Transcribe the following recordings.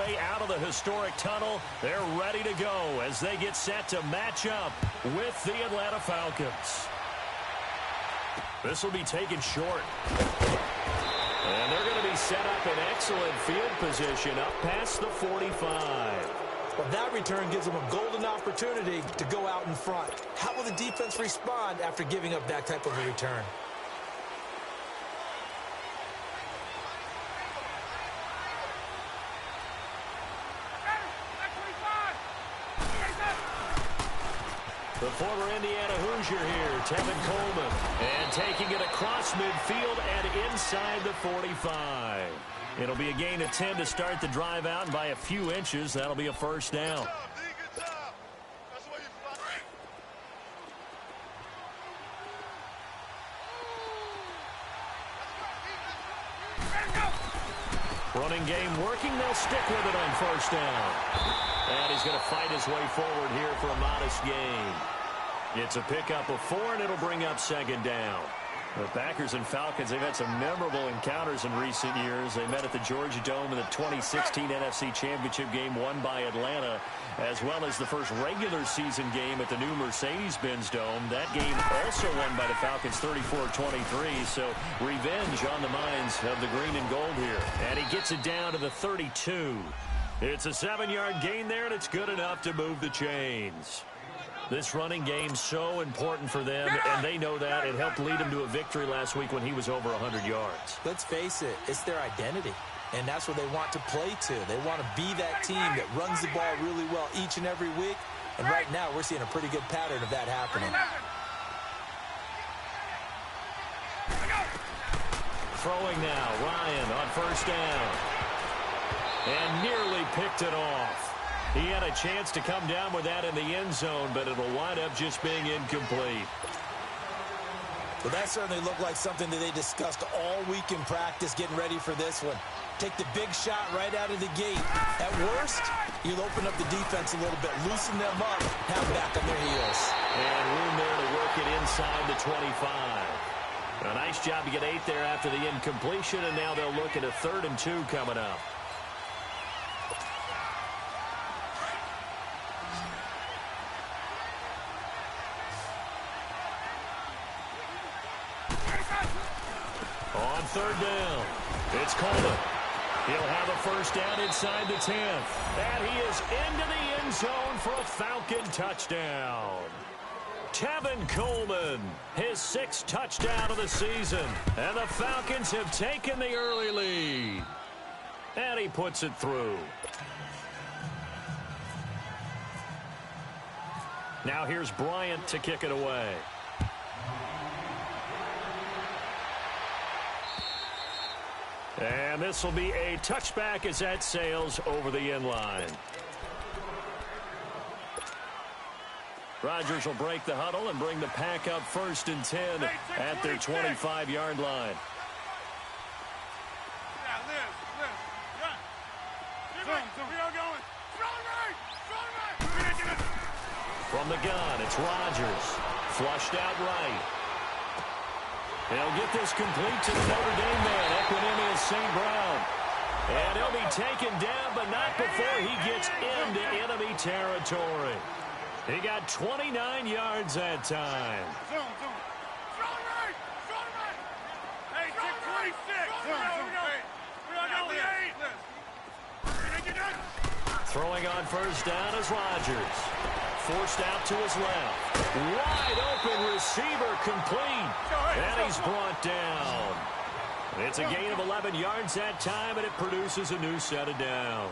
way out of the historic tunnel. They're ready to go as they get set to match up with the Atlanta Falcons. This will be taken short. And they're going to be set up in excellent field position up past the 45. Well, that return gives them a golden opportunity to go out in front. How will the defense respond after giving up that type of a return? The former Indiana Hoosier here, Tevin Coleman. And taking it across midfield and inside the 45. It'll be a gain of 10 to start the drive out, and by a few inches, that'll be a first down. Running game working. They'll stick with it on first down. And he's going to fight his way forward here for a modest gain. It's a pickup of 4, and it'll bring up second down. The Packers and Falcons, they've had some memorable encounters in recent years. They met at the Georgia Dome in the 2016 NFC Championship game won by Atlanta, as well as the first regular season game at the new Mercedes-Benz Dome. That game also won by the Falcons 34-23, so revenge on the minds of the green and gold here. And he gets it down to the 32. It's a 7-yard gain there, and it's good enough to move the chains. This running game so important for them, and they know that. It helped lead them to a victory last week when he was over 100 yards. Let's face it, it's their identity, and that's what they want to play to. They want to be that team that runs the ball really well each and every week, and right now we're seeing a pretty good pattern of that happening. Throwing now, Ryan on first down, and nearly picked it off. He had a chance to come down with that in the end zone, but it'll wind up just being incomplete. Well, that certainly looked like something that they discussed all week in practice getting ready for this one. Take the big shot right out of the gate. At worst, you'll open up the defense a little bit, loosen them up, have back on their heels. And room there to work it inside the 25. A nice job to get 8 there after the incompletion, and now they'll look at a 3rd and 2 coming up. On 3rd down, it's Coleman. He'll have a first down inside the 10th. And he is into the end zone for a Falcon touchdown. Tevin Coleman, his 6th touchdown of the season. And the Falcons have taken the early lead. And he puts it through. Now here's Bryant to kick it away. And this will be a touchback as that sails over the end line. Rodgers will break the huddle and bring the pack up 1st and 10 at their 25-yard line. From the gun, it's Rodgers. Flushed out right. They'll get this complete to the Notre Dame man, Equanimeous St. Brown. And he'll be taken down, but not before he gets into enemy territory. He got 29 yards that time. Throwing on first down is Rodgers. Forced out to his left. Wide open receiver complete. And he's brought down. It's a gain of 11 yards that time, and it produces a new set of downs.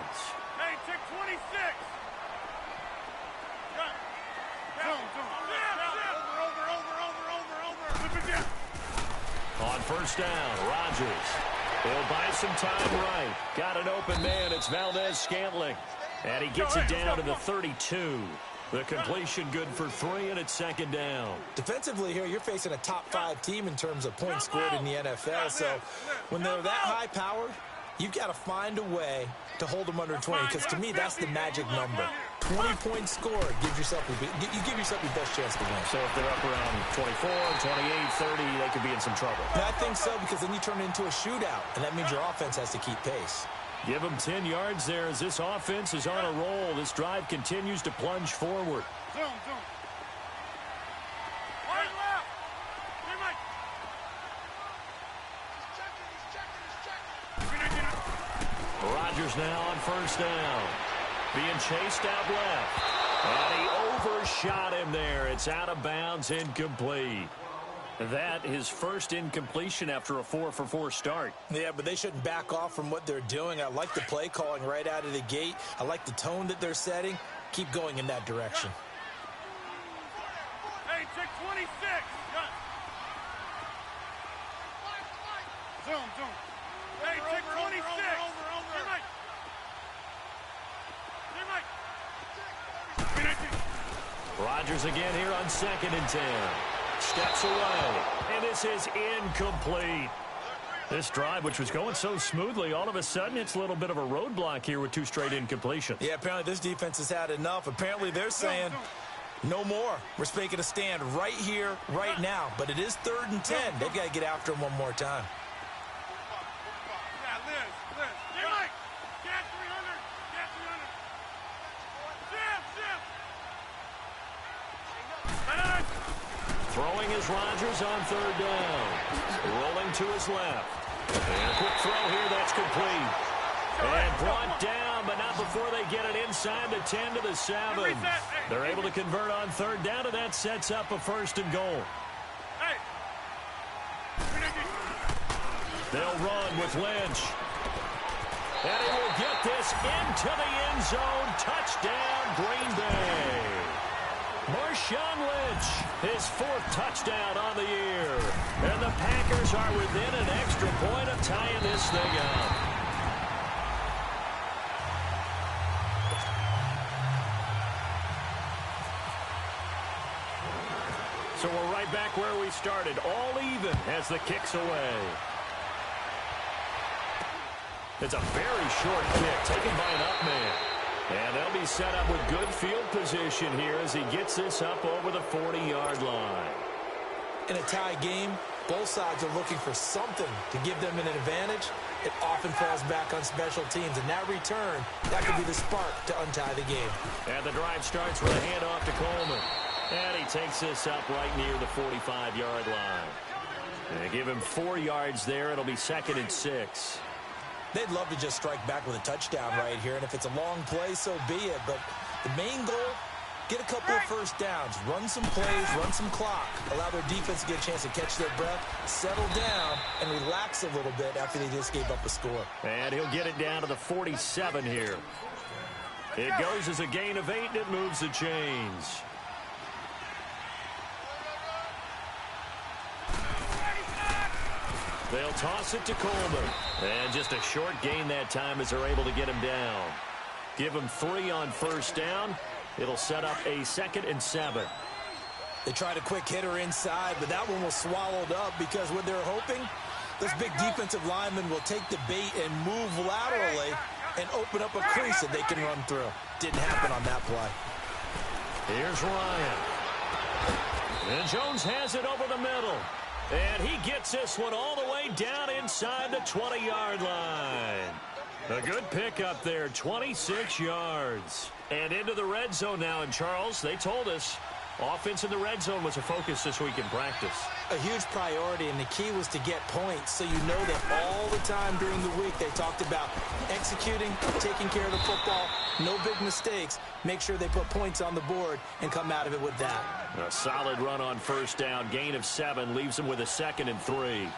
Hey, check 26. On first down, Rodgers. He'll buy some time right. Got an open man. It's Valdez-Scantling. And he gets it down to the 32. The completion good for 3, and it's 2nd down. Defensively here, you're facing a top-5 team in terms of points scored in the NFL. So when they're that high-powered, you've got to find a way to hold them under 20. Because to me, that's the magic number. 20 points scored gives yourself you give yourself your best chance to win. So if they're up around 24, 28, 30, they could be in some trouble. And I think so, because then you turn it into a shootout, and that means your offense has to keep pace. Give him 10 yards there as this offense is on a roll. This drive continues to plunge forward. Zoom. Right left. Rodgers now on first down. Being chased out left. And he overshot him there. It's out of bounds, incomplete. That is first incompletion after a 4-for-4 start. Yeah, but they shouldn't back off from what they're doing. I like the play calling right out of the gate. I like the tone that they're setting. Keep going in that direction. Hey, check 26. Zoom. Hey, check 26. Rodgers again here on 2nd and 10. Steps away, and this is incomplete. This drive, which was going so smoothly, all of a sudden it's a little bit of a roadblock here with 2 straight incompletions. Yeah, apparently this defense has had enough. Apparently they're saying no more. We're making a stand right here, right now. But it is 3rd and 10. They've got to get after him one more time. Yeah, Liz. Hey, Mike. Get 300. Jim. Throwing is Rodgers on 3rd down. Rolling to his left. And a quick throw here, that's complete. And brought down, but not before they get it inside the 10 to the 7. They're able to convert on 3rd down, and that sets up a 1st and goal. They'll run with Lynch. And he will get this into the end zone. Touchdown, Green Bay. Marshawn Lynch, his 4th touchdown on the year. And the Packers are within an extra point of tying this thing up. So we're right back where we started, all even as the kick's away. It's a very short kick taken by an up man. And they'll be set up with good field position here as he gets this up over the 40-yard line. In a tie game, both sides are looking for something to give them an advantage. It often falls back on special teams. And that return, that could be the spark to untie the game. And the drive starts with a handoff to Coleman. And he takes this up right near the 45-yard line. And they give him 4 yards there. It'll be 2nd and 6. They'd love to just strike back with a touchdown right here, and if it's a long play, so be it. But the main goal, get a couple of first downs, run some plays, run some clock, allow their defense to get a chance to catch their breath, settle down, and relax a little bit after they just gave up a score. And he'll get it down to the 47 here. It goes as a gain of 8, and it moves the chains. They'll toss it to Coleman. And just a short gain that time as they're able to get him down. Give him 3 on first down. It'll set up a 2nd and 7. They tried a quick hitter inside, but that one was swallowed up because what they're hoping, those big defensive linemen will take the bait and move laterally and open up a crease that they can run through. Didn't happen on that play. Here's Ryan. And Jones has it over the middle. And he gets this one all the way down inside the 20-yard line. A good pickup there, 26 yards. And into the red zone now. And, Charles, they told us offense in the red zone was a focus this week in practice. A huge priority, and the key was to get points. So you know that all the time during the week they talked about executing, taking care of the football, no big mistakes. Make sure they put points on the board and come out of it with that. A solid run on first down. Gain of 7 leaves them with a 2nd and 3.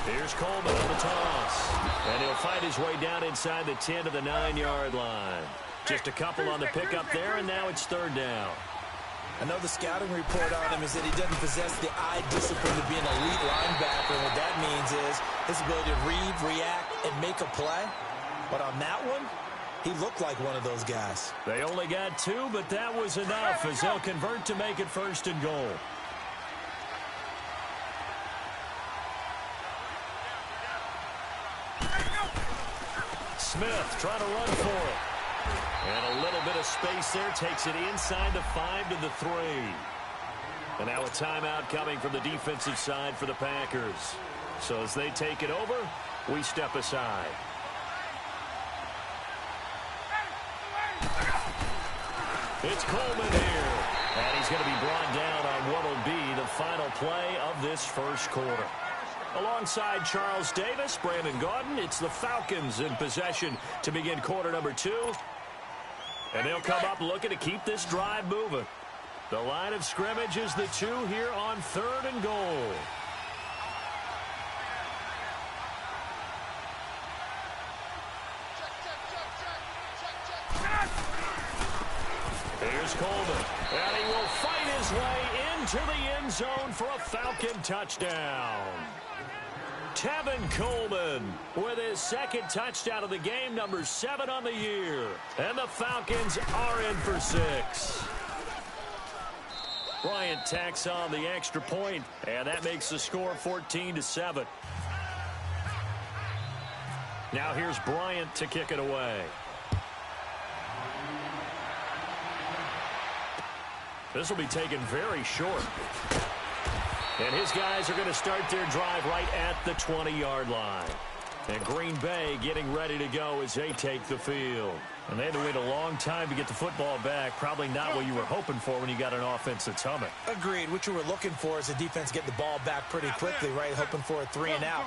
Here's Coleman on the toss. And he'll fight his way down inside the 10 to the 9-yard line. Just a couple on the pickup there, and now it's 3rd down. I know the scouting report on him is that he doesn't possess the eye discipline to be an elite linebacker. And what that means is his ability to read, react, and make a play. But on that one, he looked like one of those guys. They only got 2, but that was enough as they'll convert to make it 1st and goal. Smith trying to run for it. And a little bit of space there takes it inside the 5 to the 3. And now a timeout coming from the defensive side for the Packers. So as they take it over, we step aside. It's Coleman here. And he's going to be brought down on what will be the final play of this first quarter. Alongside Charles Davis, Brandon Gaudin, it's the Falcons in possession to begin quarter number 2. And they'll come up looking to keep this drive moving. The line of scrimmage is the 2 here on 3rd and goal. Here's Coleman, and he will fight his way into the end zone for a Falcon touchdown. Tevin Coleman with his second touchdown of the game, number 7 on the year. And the Falcons are in for 6. Bryant tacks on the extra point, and that makes the score 14-7. Now here's Bryant to kick it away. This will be taken very short. And his guys are going to start their drive right at the 20-yard line. And Green Bay getting ready to go as they take the field. And they had to wait a long time to get the football back. Probably not what you were hoping for when you got an offense that's humming. Agreed. What you were looking for is the defense get the ball back pretty quickly, right? Hoping for a 3 and out.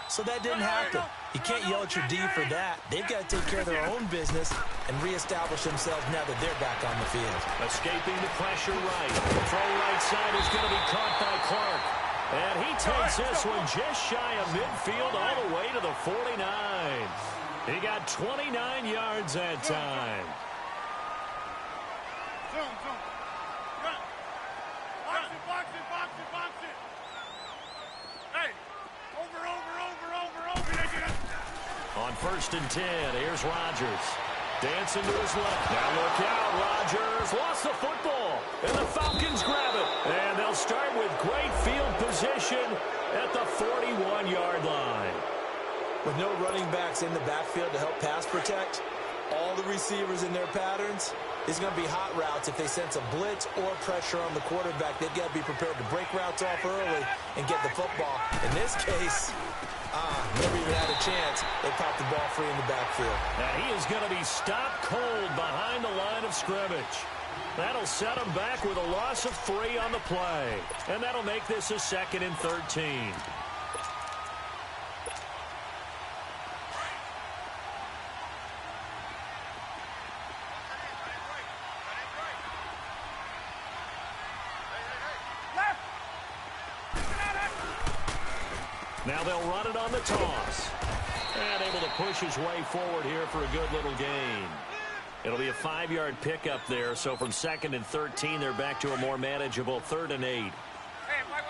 So that didn't happen. You can't yell at your D for that. They've got to take care of their own business and reestablish themselves now that they're back on the field. Escaping the pressure right. The throw right side is going to be caught by Clark. And he takes this one just shy of midfield all the way to the 49. He got 29 yards that time. Box it. Hey, over. On 1st and 10, here's Rodgers. Dancing to his left. Now look out, Rodgers lost the football. And the Falcons grab it. And they'll start with great field position at the 41-yard line. With no running backs in the backfield to help pass protect, all the receivers in their patterns, it's going to be hot routes. If they sense a blitz or pressure on the quarterback, they've got to be prepared to break routes off early and get the football. In this case, never even had a chance. They popped the ball free in the backfield. And he is going to be stopped cold behind the line of scrimmage. That'll set him back with a loss of 3 on the play. And that'll make this a 2nd and 13. Now they'll run it on the toss. And able to push his way forward here for a good little gain. It'll be a 5-yard pickup there. So from 2nd and 13, they're back to a more manageable 3rd and 8. Hey, wait.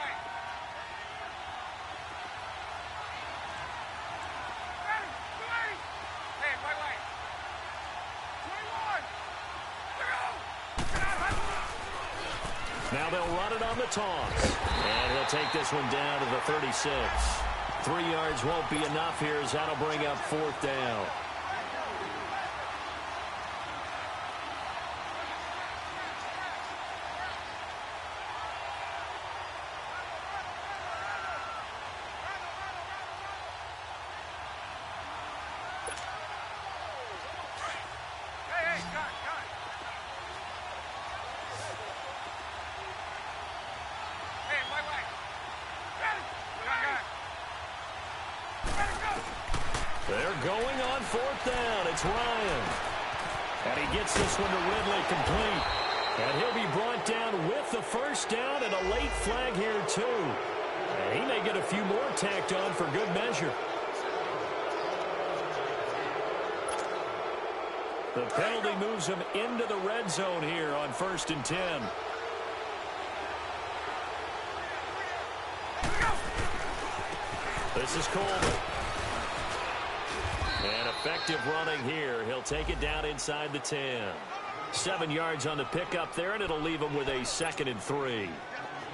Hey, wait. 21. Now they'll run it on the toss. And he'll take this one down to the 36. 3 yards won't be enough here as that'll bring up 4th down. Hey, got it. Hey, wait. They're going on 4th down. It's Ryan. And he gets this one to Ridley complete. And he'll be brought down with the 1st down and a late flag here too. And he may get a few more tacked on for good measure. The penalty moves him into the red zone here on 1st and 10. This is Coleman. And effective running here. He'll take it down inside the 10. 7 yards on the pickup there, and it'll leave him with a 2nd and 3.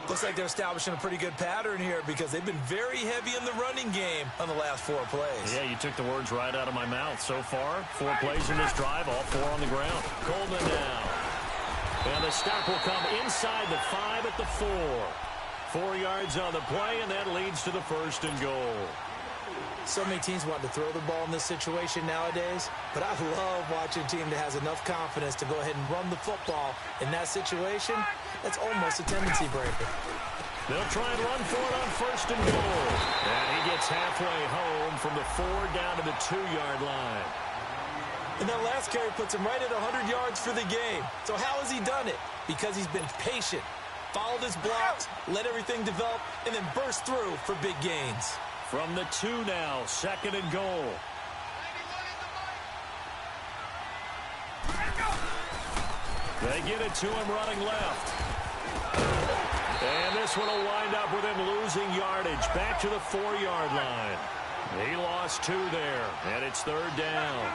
Looks like they're establishing a pretty good pattern here because they've been very heavy in the running game on the last 4 plays. Yeah, you took the words right out of my mouth. So far, 4 plays in this drive, all 4 on the ground. Coleman now. And the stop will come inside the 5 at the 4. 4 yards on the play, and that leads to the 1st and goal. So many teams want to throw the ball in this situation nowadays, but I love watching a team that has enough confidence to go ahead and run the football in that situation. That's almost a tendency breaker. They'll try and run for it on 1st and goal. And he gets halfway home from the 4 down to the 2-yard line. And that last carry puts him right at 100 yards for the game. So how has he done it? Because he's been patient, followed his blocks, let everything develop, and then burst through for big gains. From the 2 now, 2nd and goal. They get it to him running left. And this one will wind up with him losing yardage back to the 4-yard line. He lost 2 there, and it's 3rd down.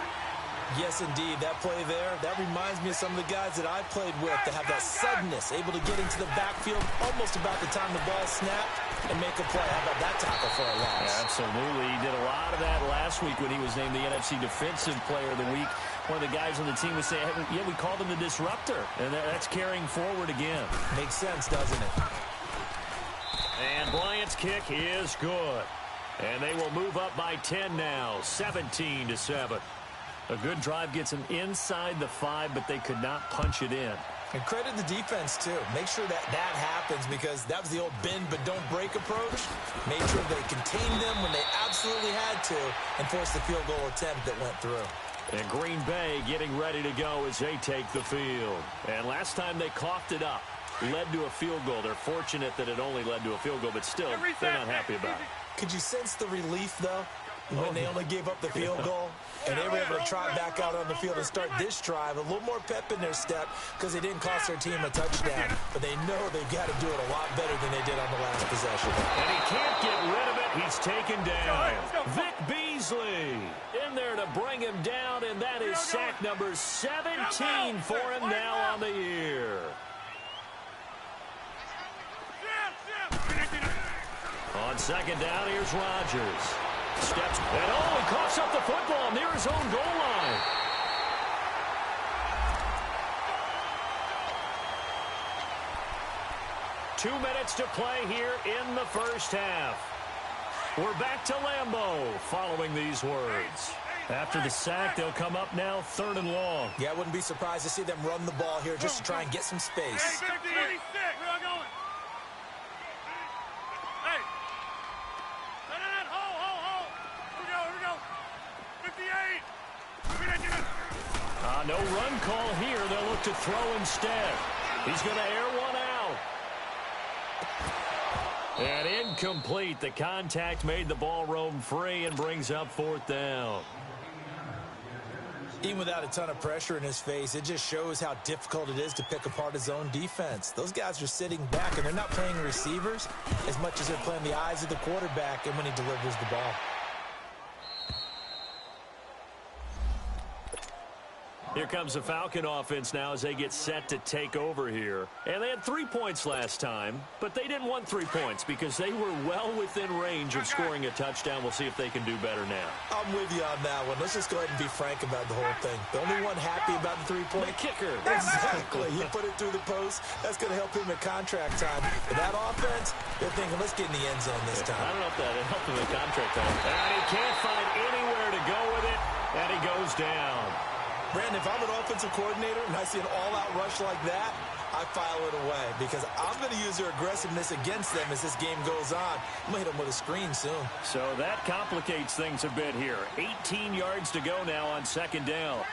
Yes, indeed. That play there, that reminds me of some of the guys that I played with that have that suddenness, able to get into the backfield almost about the time the ball snapped and make a play. How about that tackle for a loss? Yeah, absolutely. He did a lot of that last week when he was named the NFC Defensive Player of the Week. One of the guys on the team would say, hey, yeah, we called him the disruptor. And that's carrying forward again. Makes sense, doesn't it? And Bryant's kick is good. And they will move up by 10 now, 17-7. A good drive gets them inside the 5, but they could not punch it in. And credit the defense, too. Make sure that happens because that was the old bend but don't break approach. Made sure they contained them when they absolutely had to and forced the field goal attempt that went through. And Green Bay getting ready to go as they take the field. And last time they coughed it up, led to a field goal. They're fortunate that it only led to a field goal, but still, they're not happy about it. Could you sense the relief, though, when they only gave up the field goal? And they were able to trot back out on the field and start this drive. A little more pep in their step because they didn't cost their team a touchdown. But they know they've got to do it a lot better than they did on the last possession. And he can't get rid of it. He's taken down. Vic Beasley in there to bring him down, and that is sack number 17 for him now on the year. On 2nd down, here's Rodgers. Steps, and he coughs up the football near his own goal line. Two minutes to play here in the first half. We're back to Lambeau following these words. After the sack, they'll come up now 3rd and long. Yeah, I wouldn't be surprised to see them run the ball here just to try and get some space. Hey, 56. We're all going. Hey. Hold. Here we go. 58. No run call here. They'll look to throw instead. He's going to air one out. And incomplete. The contact made the ball roam free and brings up 4th down. Even without a ton of pressure in his face, it just shows how difficult it is to pick apart his own defense. Those guys are sitting back, and they're not playing receivers as much as they're playing the eyes of the quarterback and when he delivers the ball. Here comes the Falcon offense now as they get set to take over here. And they had 3 points last time, but they didn't want 3 points because they were well within range of scoring a touchdown. We'll see if they can do better now. I'm with you on that one. Let's just go ahead and be frank about the whole thing. The only one happy about the 3-point? The kicker. Exactly. He put it through the post. That's going to help him at contract time. But that offense, they're thinking, let's get in the end zone this time. I don't know if that helped him at contract time. And he can't find anywhere to go with it, and he goes down. Brandon, if I'm an offensive coordinator and I see an all-out rush like that, I file it away because I'm going to use their aggressiveness against them as this game goes on. I'm going to hit them with a screen soon. So that complicates things a bit here. 18 yards to go now on 2nd down.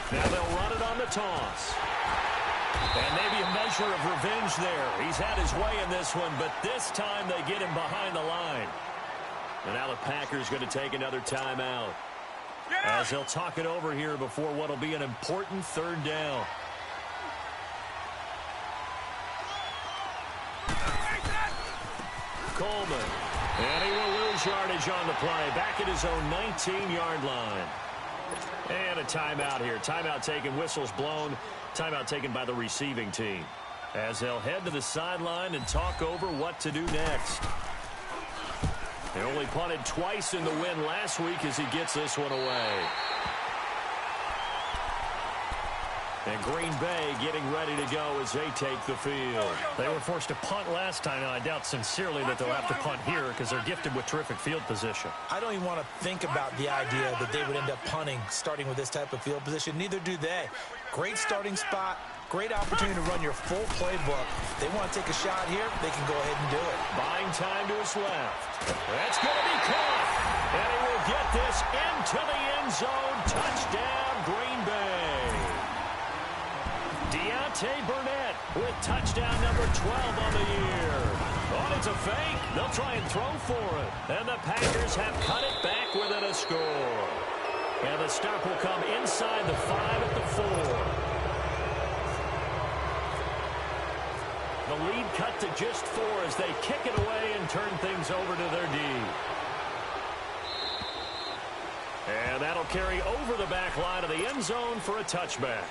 Now they'll run it on the toss. And maybe a measure of revenge there. He's had his way in this one, but this time they get him behind the line. And now the Packers going to take another timeout as they'll talk it over here before what will be an important 3rd down. Coleman. And he will lose yardage on the play. Back at his own 19-yard line. And a timeout here. Timeout taken, whistles blown. Timeout taken by the receiving team. As they'll head to the sideline and talk over what to do next. They only punted twice in the win last week as he gets this one away. And Green Bay getting ready to go as they take the field. They were forced to punt last time, and I doubt sincerely that they'll have to punt here because they're gifted with terrific field position. I don't even want to think about the idea that they would end up punting starting with this type of field position. Neither do they. Great starting spot, great opportunity to run your full playbook. If they want to take a shot here, they can go ahead and do it. Buying time to his left. That's going to be caught. And he will get this into the end zone. Touchdown, Green Bay. Burnett with touchdown number 12 on the year. Oh, it's a fake. They'll try and throw for it. And the Packers have cut it back within a score. And the stop will come inside the 5 at the 4. The lead cut to just 4 as they kick it away and turn things over to their D. And that'll carry over the back line of the end zone for a touchback.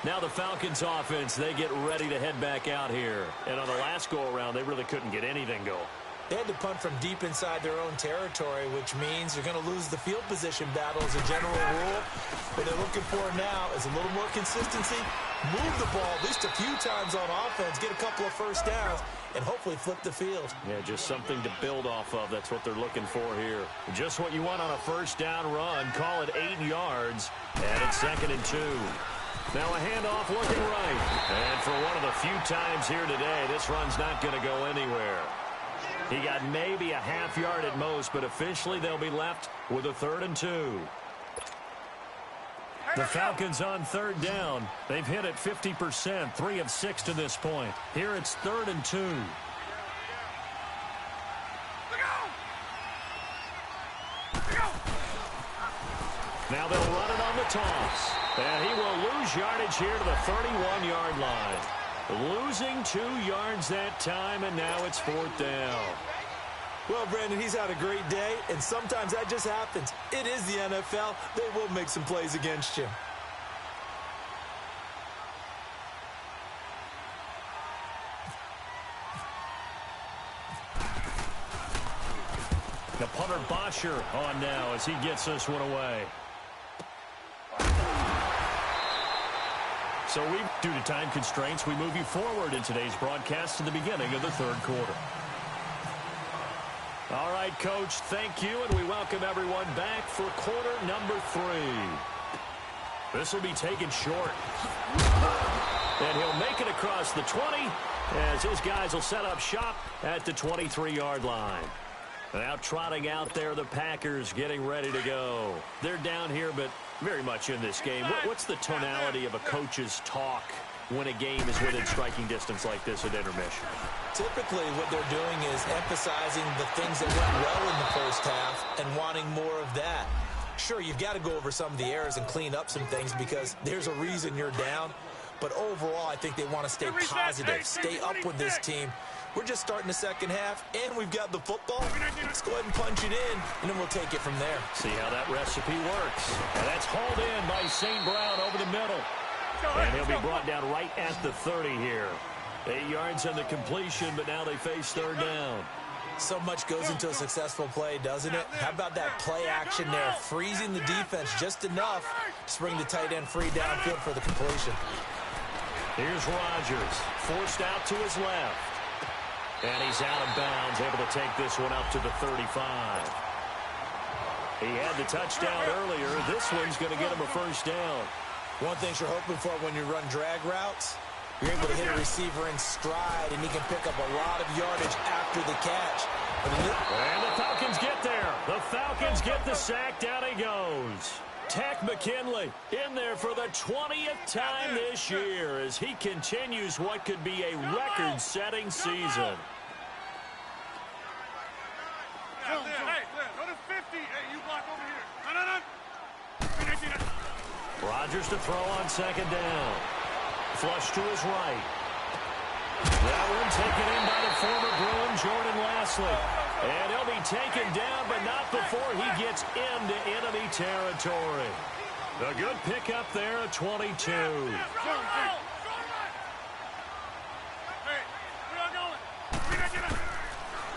Now the Falcons offense, they get ready to head back out here. And on the last go-around, they really couldn't get anything going. They had to punt from deep inside their own territory, which means you're going to lose the field position battle as a general rule. What they're looking for now is a little more consistency, move the ball at least a few times on offense, get a couple of first downs, and hopefully flip the field. Yeah, just something to build off of. That's what they're looking for here. Just what you want on a first down run. Call it 8 yards, and it's 2nd and 2. Now a handoff looking right. And for one of the few times here today, this run's not going to go anywhere. He got maybe a half yard at most, but officially they'll be left with a 3rd and 2. The Falcons on 3rd down. They've hit it 50%, 3 of 6 to this point. Here it's 3rd and 2. Now they'll run it on the toss. And he will lose yardage here to the 31-yard line. Losing 2 yards that time, and now it's 4th down. Well, Brandon, he's had a great day, and sometimes that just happens. It is the NFL. They will make some plays against you. The punter Bosher on now as he gets this one away. So due to time constraints, we move you forward in today's broadcast to the beginning of the 3rd quarter. All right, Coach, thank you, and we welcome everyone back for quarter number 3. This will be taken short. And he'll make it across the 20 as his guys will set up shop at the 23-yard line. Now trotting out there, the Packers getting ready to go. They're down here, but very much in this game. What's the tonality of a coach's talk when a game is within striking distance like this at intermission? Typically, what they're doing is emphasizing the things that went well in the first half and wanting more of that. Sure, you've got to go over some of the errors and clean up some things because there's a reason you're down. But overall, I think they want to stay positive, stay up with this team. We're just starting the second half, and we've got the football. Let's go ahead and punch it in, and then we'll take it from there. See how that recipe works. And that's hauled in by St. Brown over the middle. And he'll be brought down right at the 30 here. 8 yards on the completion, but now they face 3rd down. So much goes into a successful play, doesn't it? How about that play action there, freezing the defense just enough to bring the tight end free downfield for the completion. Here's Rodgers, forced out to his left. And he's out of bounds, able to take this one up to the 35. He had the touchdown earlier. This one's going to get him a first down. One thing you're hoping for when you run drag routes, you're able to hit a receiver in stride, and he can pick up a lot of yardage after the catch. And the Falcons get there. The Falcons get the sack. Down he goes. Tech McKinley in there for the 20th time this year as he continues what could be a record-setting season. Hey, go to 50. Hey, you block over here. No. Rodgers to throw on 2nd down. Flush to his right. That one taken in by the former Bruin, Jordan Lasley. And he'll be taken down, but not before he gets into enemy territory. A good pickup there at 22.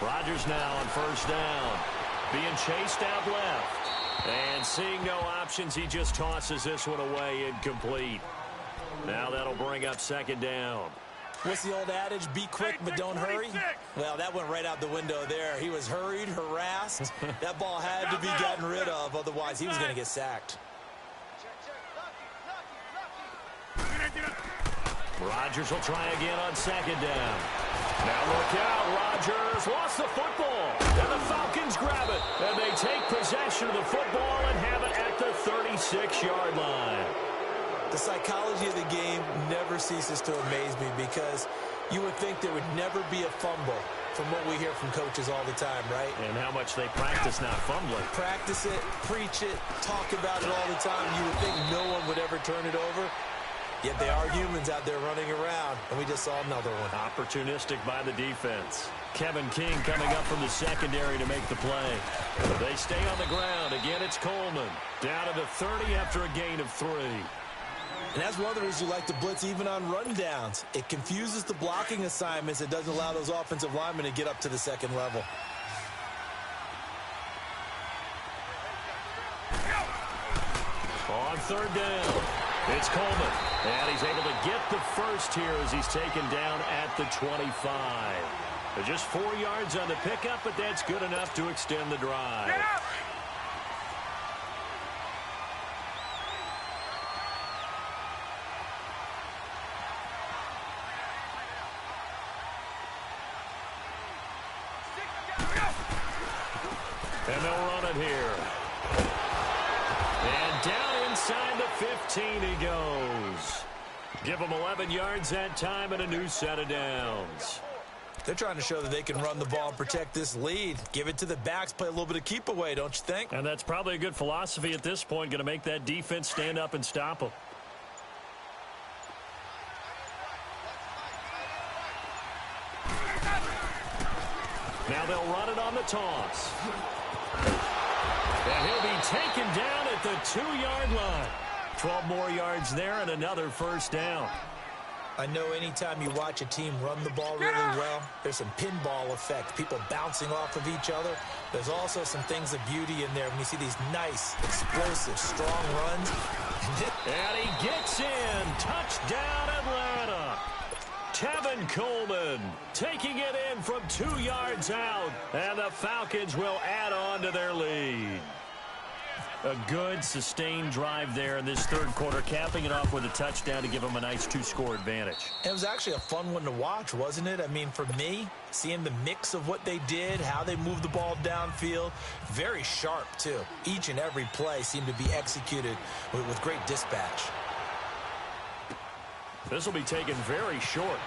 Rodgers now on 1st down. Being chased out left. And seeing no options, he just tosses this one away incomplete. Now that'll bring up second down. What's the old adage? Be quick, but don't hurry? Well, that went right out the window there. He was hurried, harassed. That ball had to be gotten rid of, otherwise he was going to get sacked. Rodgers will try again on second down. Now look out, Rodgers lost the football. And the Falcons grab it. And they take possession of the football and have it at the 36-yard line. The psychology of the game never ceases to amaze me because you would think there would never be a fumble from what we hear from coaches all the time, right? And how much they practice not fumbling. Practice it, preach it, talk about it all the time. You would think no one would ever turn it over. Yet they are humans out there running around, and we just saw another one. Opportunistic by the defense. Kevin King coming up from the secondary to make the play. They stay on the ground. Again, it's Coleman. Down to the 30 after a gain of 3. And that's one of the reasons you like to blitz even on rundowns. It confuses the blocking assignments. It doesn't allow those offensive linemen to get up to the second level. On third down, it's Coleman. And he's able to get the first here as he's taken down at the 25. Just 4 yards on the pickup, but that's good enough to extend the drive. And they'll run it here. And down inside the 15 he goes. Give him 11 yards that time and a new set of downs. They're trying to show that they can run the ball and protect this lead. Give it to the backs, play a little bit of keep away, don't you think? And that's probably a good philosophy at this point, going to make that defense stand up and stop them. Now they'll run it on the toss. And he'll be taken down at the 2-yard line. 12 more yards there and another first down. I know anytime you watch a team run the ball really well, there's some pinball effect, people bouncing off of each other. There's also some things of beauty in there when you see these nice, explosive, strong runs. And he gets in. Touchdown, Atlanta. Tevin Coleman taking it in from 2 yards out. And the Falcons will add on to their lead. A good, sustained drive there in this third quarter, capping it off with a touchdown to give them a nice 2-score advantage. It was actually a fun one to watch, wasn't it? I mean, for me, seeing the mix of what they did, how they moved the ball downfield, very sharp, too. Each and every play seemed to be executed with great dispatch. This will be taken very short.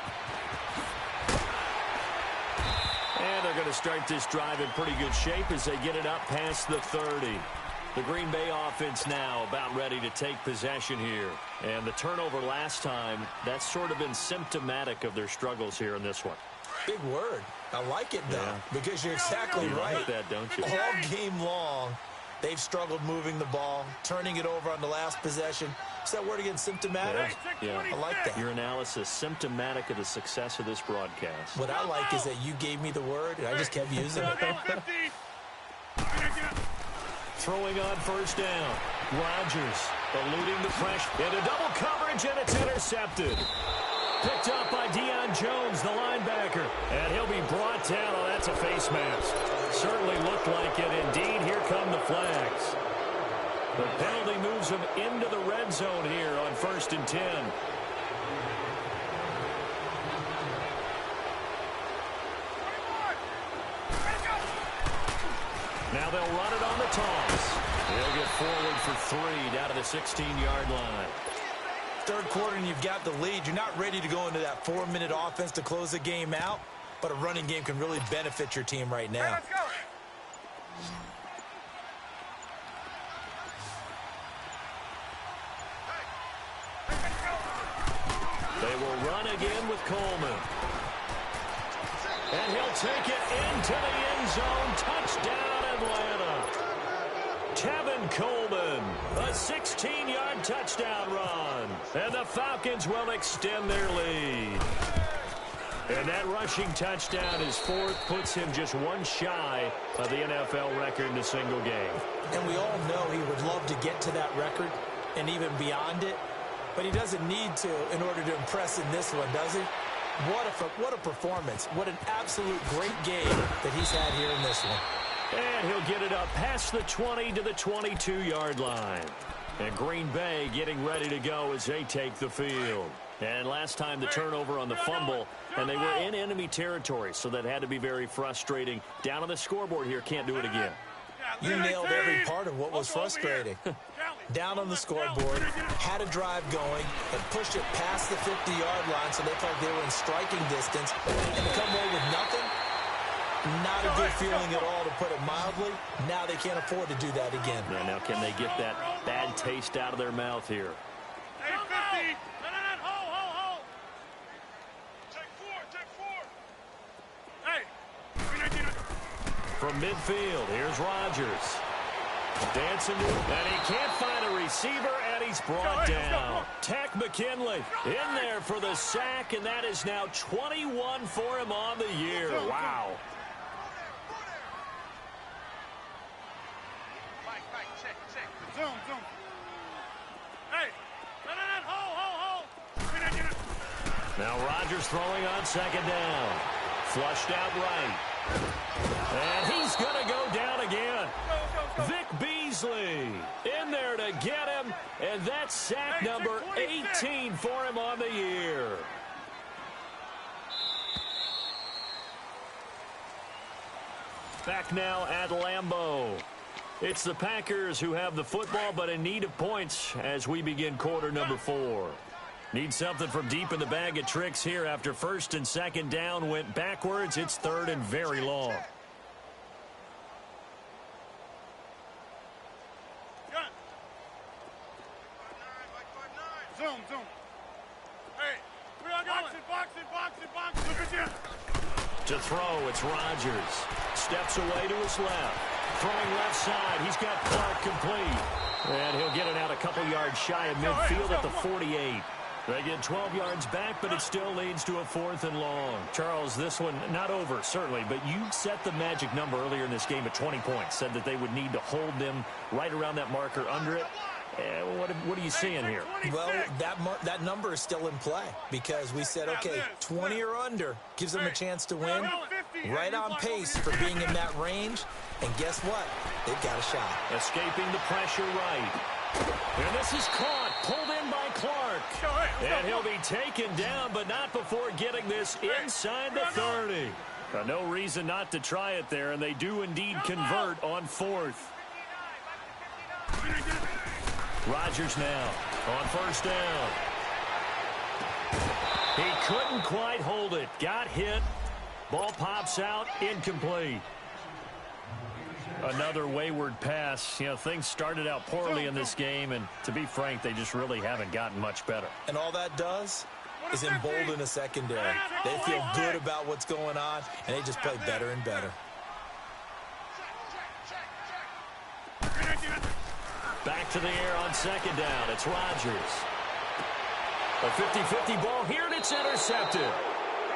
And they're going to start this drive in pretty good shape as they get it up past the 30. The Green Bay offense now about ready to take possession here. And the turnover last time, that's sort of been symptomatic of their struggles here in this one. Big word. I like it, though, because you're exactly right. Like that, don't you? All game long, they've struggled moving the ball, turning it over on the last possession. Is that word again, symptomatic? Yeah. I like that. Your analysis, symptomatic of the success of this broadcast. What I like is that you gave me the word, and I just kept using it. Throwing on first down. Rodgers eluding the pressure. Into double coverage, and it's intercepted. Picked up by Deion Jones, the linebacker. And he'll be brought down. Oh, that's a face mask. Certainly looked like it. Indeed, here come the flags. The penalty moves him into the red zone here on 1st and 10. Now they'll run it on the toss. They'll get forward for 3 down to the 16-yard line. Third quarter and you've got the lead. You're not ready to go into that 4-minute offense to close the game out, but a running game can really benefit your team right now. They will run again with Coleman. And he'll take it into the end zone. Touchdown, Atlanta. Tevin Coleman, a 16-yard touchdown run. And the Falcons will extend their lead. And that rushing touchdown is 4th, puts him just 1 shy of the NFL record in a single game. And we all know he would love to get to that record and even beyond it. But he doesn't need to in order to impress in this one, does he? What a performance. What an absolute great game that he's had here in this one. And he'll get it up past the 20 to the 22-yard line. And Green Bay getting ready to go as they take the field. And last time the turnover on the fumble, and they were in enemy territory, so that had to be very frustrating. Down on the scoreboard here, can't do it again. You nailed every part of what was frustrating. Down on the scoreboard, had a drive going, and pushed it past the 50-yard line so they felt they were in striking distance, and to come away with nothing, not a good feeling at all, to put it mildly. Now they can't afford to do that again. Yeah, now can they get that bad taste out of their mouth here? Hey, 50. Hold. Take four. Hey. From midfield, here's Rodgers. Dancing, and he can't find a receiver, and he's brought down. Tech McKinley in there for the sack, and that is now 21 for him on the year. Wow. Zoom. Hey. Hold. Now Rodgers throwing on second down. Flushed out right. And he's going to go down again. Vic Beasley in there to get him, and that's sack number 18 for him on the year. Back now at Lambeau. It's the Packers who have the football, but in need of points as we begin quarter number 4. Need something from deep in the bag of tricks here after first and second down went backwards. It's third and very long. Zoom. Hey, we are going. Boxing. Look at you. To throw, it's Rodgers. Steps away to his left. Throwing left side. He's got Clark complete. And he'll get it out a couple yards shy of midfield at the 48. They get 12 yards back, but it still leads to a 4th and long. Charles, this one not over, certainly, but you set the magic number earlier in this game at 20 points. Said that they would need to hold them right around that marker under it. What are you seeing here? Well, that number is still in play because we said, okay, 20 or under gives them a chance to win. Right on pace for being in that range. And guess what? They've got a shot. Escaping the pressure right. And this is caught, pulled in by Clark. And he'll be taken down, but not before getting this inside the 30. No reason not to try it there, and they do indeed convert on 4th. Rodgers now on first down. He couldn't quite hold it. Got hit. Ball pops out. Incomplete. Another wayward pass. You know, things started out poorly in this game, and to be frank, they just really haven't gotten much better. And all that does is embolden a secondary. They feel good about what's going on, and they just play better and better. Back to the air on second down. It's Rodgers. A 50-50 ball here, and it's intercepted.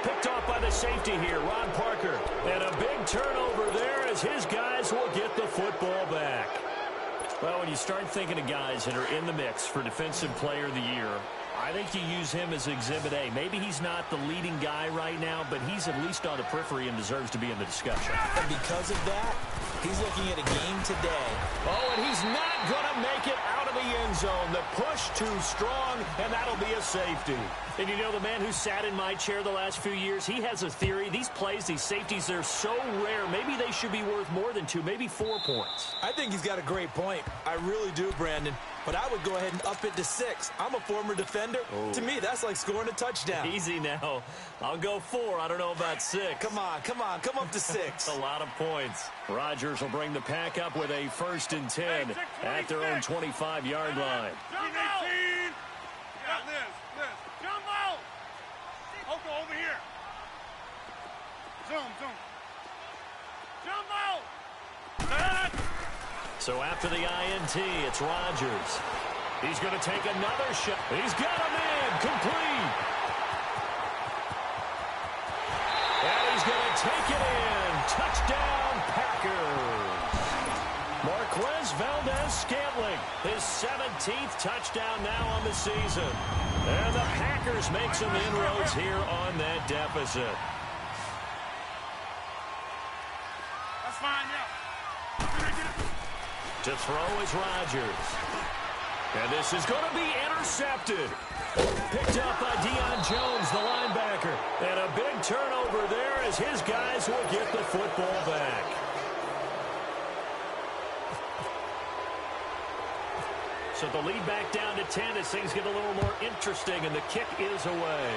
Picked off by the safety here, Ron Parker. And a big turnover there as his guys will get the football back. Well, when you start thinking of guys that are in the mix for Defensive Player of the Year, I think you use him as Exhibit A. Maybe he's not the leading guy right now, but he's at least on the periphery and deserves to be in the discussion. And because of that, he's looking at a game today. Oh, and he's not going to make it out of the end zone. The push too strong, and that'll be a safety. And you know, the man who sat in my chair the last few years, he has a theory. These plays, these safeties, they're so rare. Maybe they should be worth more than 2, maybe 4 points. I think he's got a great point. I really do, Brandon. But I would go ahead and up it to 6. I'm a former defender. Oh. To me, that's like scoring a touchdown. Easy now. I'll go 4. I don't know about 6. Come on. Come up to 6. A lot of points. Rodgers will bring the pack up with a 1st and 10 at their own 25-yard line. Over here. Zoom. Jumbo. So after the INT, it's Rodgers. He's going to take another shot. He's got him in. Complete. And he's going to take it in. Touchdown, Packers. Marquez Valdez-Scantling, his 17th 13th touchdown now on the season. And the Packers make some inroads here on that deficit. That's fine, yeah. To throw is Rodgers. And this is going to be intercepted. Picked up by Deion Jones, the linebacker. And a big turnover there as his guys will get the football back. So the lead back down to 10 as things get a little more interesting, and the kick is away.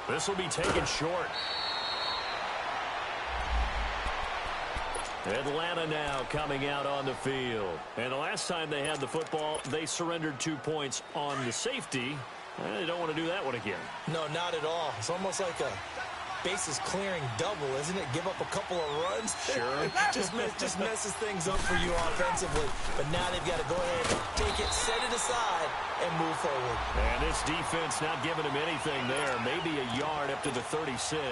This will be taken short. Atlanta now coming out on the field. And the last time they had the football, they surrendered 2 points on the safety. They don't want to do that one again. No, not at all. It's almost like a bases clearing double, isn't it? Give up a couple of runs. Sure. just messes things up for you offensively. But now they've got to go ahead, take it, set it aside, and move forward. And this defense not giving him anything there. Maybe a yard up to the 36.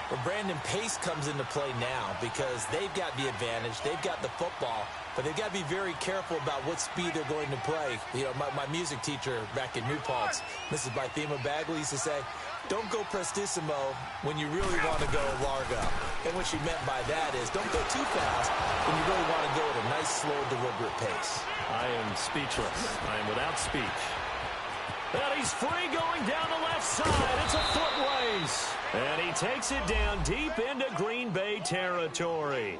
But Brandon, pace comes into play now because they've got the advantage. They've got the football, but they've got to be very careful about what speed they're going to play. You know, my music teacher back in New Paltz, Mrs. Bythema Bagley, used to say, don't go prestissimo when you really want to go largo. And what she meant by that is don't go too fast when you really want to go at a nice, slow, deliberate pace. I am speechless. I am without speech. And he's free going down the left side. It's a foot race. And he takes it down deep into Green Bay territory.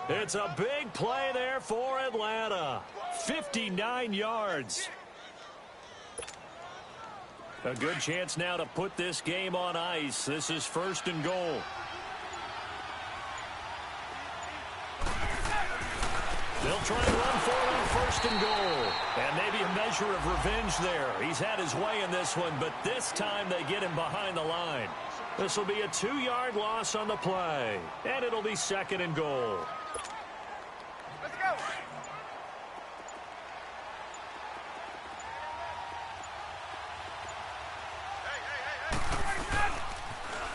It's a big play there for Atlanta. 59 yards. A good chance now to put this game on ice. This is 1st and goal. They'll try and run for it on 1st and goal. And maybe a measure of revenge there. He's had his way in this one, but this time they get him behind the line. This will be a 2-yard loss on the play. And it'll be 2nd and goal. Let's go.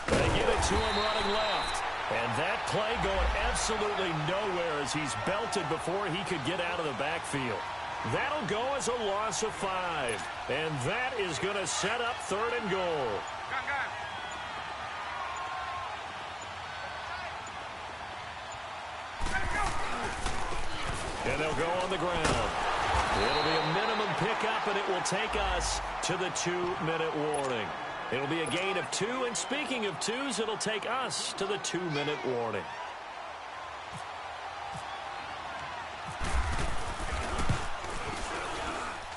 They give it to him running left. And that play going absolutely nowhere as he's belted before he could get out of the backfield. That'll go as a loss of 5. And that is going to set up 3rd and goal. And they'll go on the ground. It'll be a minimum pickup, and it will take us to the 2-minute warning. It'll be a gain of 2, and speaking of 2s, it'll take us to the 2-minute warning.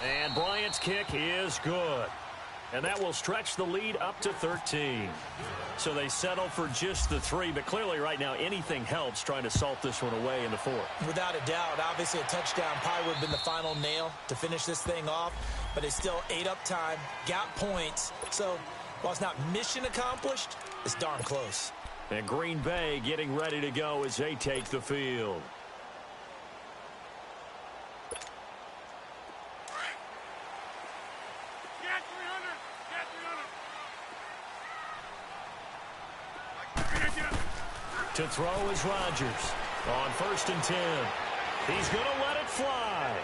And Bryant's kick is good. And that will stretch the lead up to 13. So they settle for just the 3, but clearly right now anything helps trying to salt this one away in the 4th. Without a doubt, obviously a touchdown probably would have been the final nail to finish this thing off, but they still ate up time, got points. So while it's not mission accomplished, it's darn close. And Green Bay getting ready to go as they take the field. To throw is Rodgers on 1st and 10. He's going to let it fly.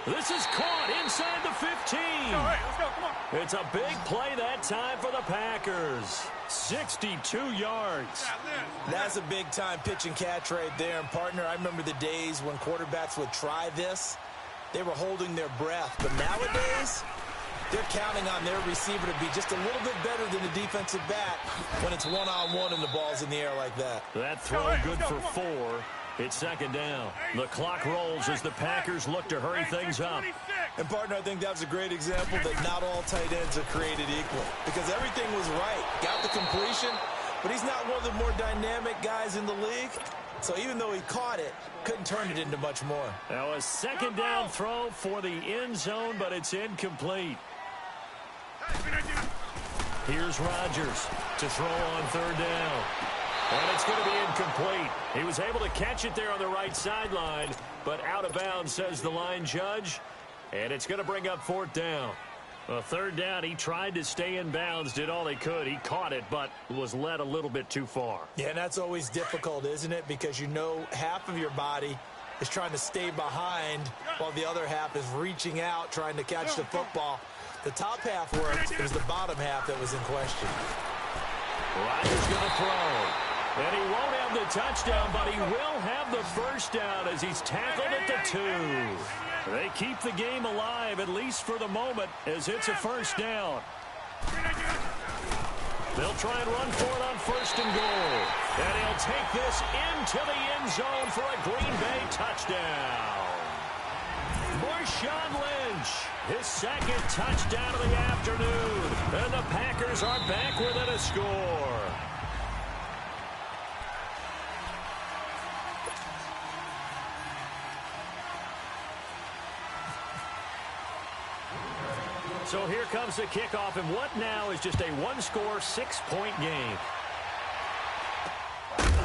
This is caught inside the 15. Let's go, come on. It's a big play that time for the Packers. 62 yards. That's a big-time pitch and catch right there. And, partner, I remember the days when quarterbacks would try this. They were holding their breath. But nowadays, they're counting on their receiver to be just a little bit better than the defensive back when it's one-on-one and the ball's in the air like that. That throw good for 4. It's 2nd down. The clock rolls as the Packers look to hurry things up. And, partner, I think that's a great example that not all tight ends are created equal because everything was right. Got the completion, but he's not one of the more dynamic guys in the league. So even though he caught it, couldn't turn it into much more. Now a 2nd down throw for the end zone, but it's incomplete. Here's Rodgers to throw on 3rd down. And it's going to be incomplete. He was able to catch it there on the right sideline, but out of bounds, says the line judge. And it's going to bring up 4th down. A 3rd down, he tried to stay in bounds, did all he could. He caught it, but was led a little bit too far. Yeah, and that's always difficult, isn't it? Because you know half of your body is trying to stay behind while the other half is reaching out, trying to catch the football. The top half worked. It was the bottom half that was in question. Rodgers going to throw. And he won't have the touchdown, but he will have the first down as he's tackled at the 2. They keep the game alive, at least for the moment, as it's a first down. They'll try and run for it on 1st and goal. And he'll take this into the end zone for a Green Bay touchdown. Marshawn Lynch, his 2nd touchdown of the afternoon. And the Packers are back within a score. So here comes the kickoff, and what now is just a one-score, 6-point game.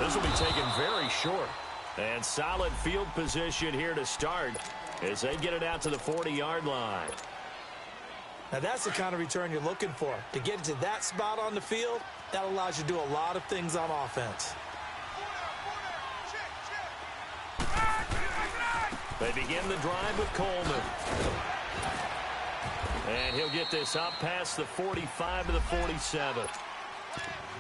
This will be taken very short. And solid field position here to start as they get it out to the 40-yard line. Now, that's the kind of return you're looking for. To get to that spot on the field, that allows you to do a lot of things on offense. They begin the drive with Coleman. And he'll get this up past the 45 to the 47.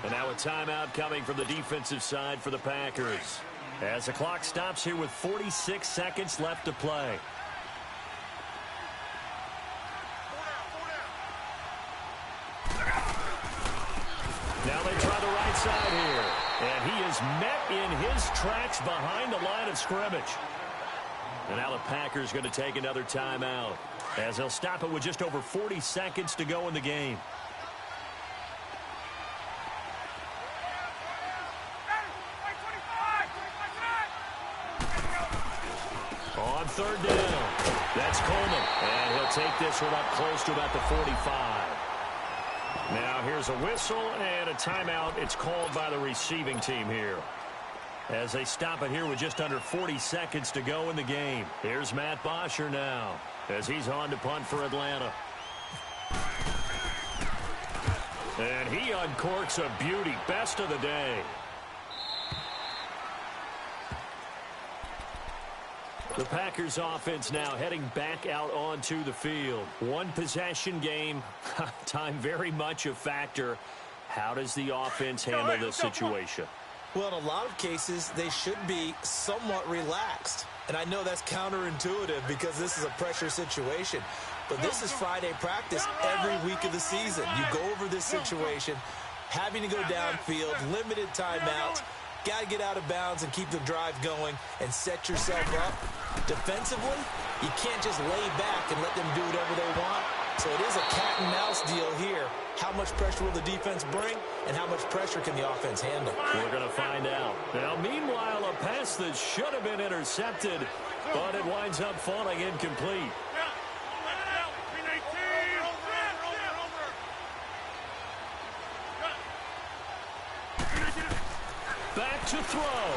And now a timeout coming from the defensive side for the Packers. As the clock stops here with 46 seconds left to play. Now they try the right side here. And he is met in his tracks behind the line of scrimmage. And now the Packers going to take another timeout, as they'll stop it with just over 40 seconds to go in the game. On 3rd down, that's Coleman. And he'll take this one up close to about the 45. Now here's a whistle and a timeout. It's called by the receiving team here, as they stop it here with just under 40 seconds to go in the game. Here's Matt Bosher now, as he's on to punt for Atlanta. And he uncorks a beauty. Best of the day. The Packers offense now heading back out onto the field. One possession game. Time very much a factor. How does the offense handle this situation? Well, in a lot of cases, they should be somewhat relaxed. And I know that's counterintuitive because this is a pressure situation. But this is Friday practice every week of the season. You go over this situation, having to go downfield, limited timeouts, got to get out of bounds and keep the drive going and set yourself up. Defensively, you can't just lay back and let them do whatever they want. So it is a cat and mouse deal here. How much pressure will the defense bring, and how much pressure can the offense handle? We're going to find out. Now, meanwhile, a pass that should have been intercepted, but it winds up falling incomplete. Back to throw.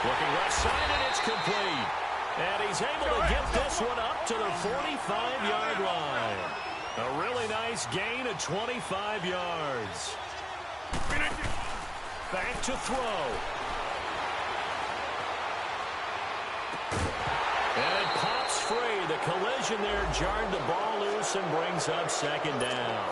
Looking left side, and it's complete. And he's able to get this one up to the 45-yard line. A really nice gain of 25 yards. Back to throw. And it pops free. The collision there jarred the ball loose and brings up 2nd down.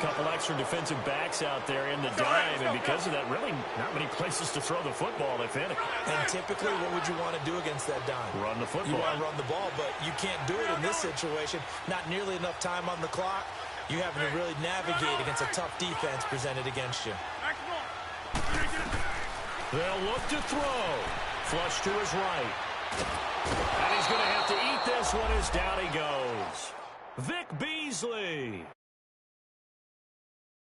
Couple extra defensive backs out there in the dime, and because of that, really not many places to throw the football, if any. And typically, what would you want to do against that dime? Run the football. You want to run the ball, but you can't do it in this situation. Not nearly enough time on the clock. You having to really navigate against a tough defense presented against you. They'll look to throw. Flush to his right. And he's going to have to eat this one as down he goes. Vic Beasley.